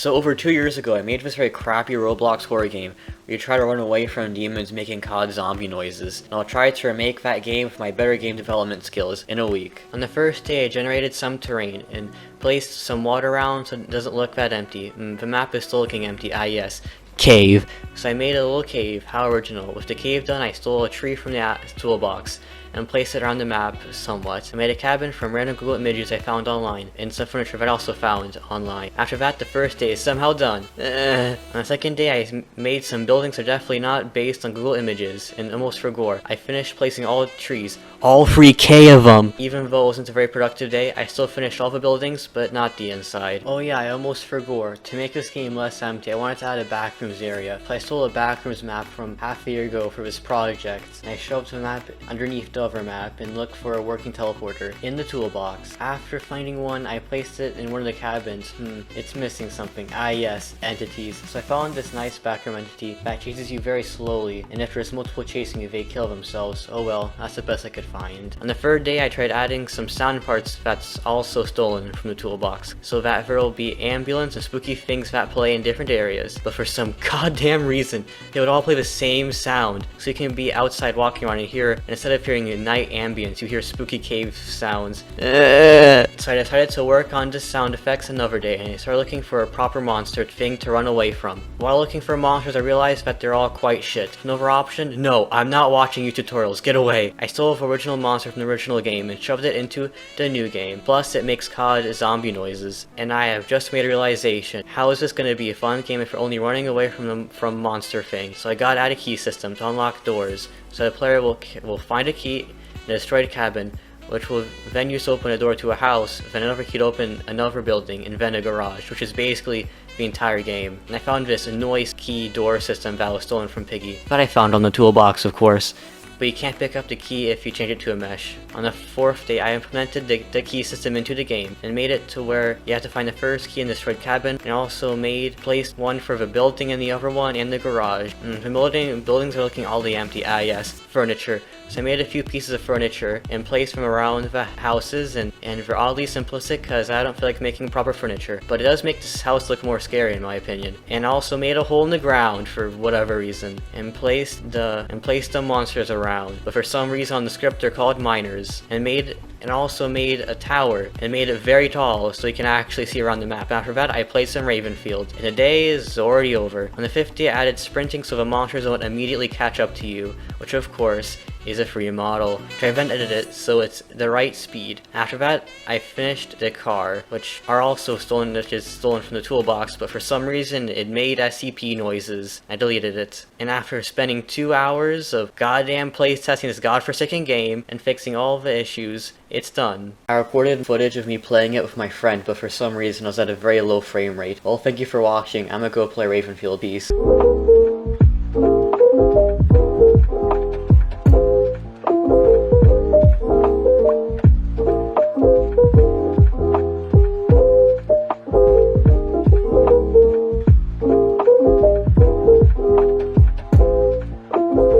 So over 2 years ago, I made this very crappy Roblox horror game where you try to run away from demons making COD zombie noises. And I'll try to remake that game with my better game development skills in a week. On the first day, I generated some terrain and placed some water around so it doesn't look that empty. The map is still looking empty, yes. Cave. So I made a little cave, how original. With the cave done, I stole a tree from the toolbox and placed it around the map somewhat. I made a cabin from random Google images I found online, and some furniture that I also found online. After that, the first day is somehow done. On the second day, I made some buildings that are definitely not based on Google images, and almost forgot. I finished placing all the trees, all 3K of them! Even though it wasn't a very productive day, I still finished all the buildings, but not the inside. Oh yeah, I almost forgot. To make this game less empty, I wanted to add a backrooms area. So I stole a backrooms map from half a year ago for this project, and I shoved the map underneath the other map and looked for a working teleporter in the toolbox. After finding one, I placed it in one of the cabins. It's missing something. Yes, entities. So I found this nice backroom entity that chases you very slowly, and if there's multiple chasing you, they kill themselves. Oh well, that's the best I could find. On the third day, I tried adding some sound parts that's also stolen from the toolbox, so that there will be ambulance and spooky things that play in different areas. But for some goddamn reason, they would all play the same sound, so you can be outside walking around and hear, and instead of hearing night ambience, you hear spooky cave sounds. So I decided to work on the sound effects another day, and I started looking for a proper monster thing to run away from. While looking for monsters, I realized that they're all quite shit. Another option? No, I'm not watching you tutorials, get away! I stole the original monster from the original game and shoved it into the new game. Plus, it makes COD zombie noises. And I have just made a realization. How is this going to be a fun game if you're only running away from monster things? So I got add a key system to unlock doors, so the player will find a key in a destroyed cabin, which will then use to open a door to a house, then another key to open another building, and then a garage, which is basically the entire game. And I found this noise key door system that was stolen from Piggy, that I found on the toolbox, of course. But you can't pick up the key if you change it to a mesh. On the fourth day, I implemented the key system into the game and made it to where you have to find the first key in the destroyed cabin, and also placed one for the building and the other one in the garage. The buildings are looking oddly empty. Yes, furniture. So I made a few pieces of furniture and placed them around the houses, and they're oddly simplistic because I don't feel like making proper furniture. But it does make this house look more scary in my opinion. And I also made a hole in the ground for whatever reason and placed the monsters around. But for some reason on the script they're called miners, and also made a tower and made it very tall so you can actually see around the map. After that, I played some Ravenfield, and the day is already over. On the 5th day, I added sprinting so the monsters won't immediately catch up to you, which of course is a free model. I then edited it so it's the right speed. After that, I finished the car, which is stolen from the toolbox, but for some reason it made SCP noises. I deleted it. And after spending 2 hours of goddamn playtesting this godforsaken game and fixing all the issues, it's done. I recorded footage of me playing it with my friend, but for some reason I was at a very low frame rate. Well, thank you for watching. I'm gonna go play Ravenfield. Peace.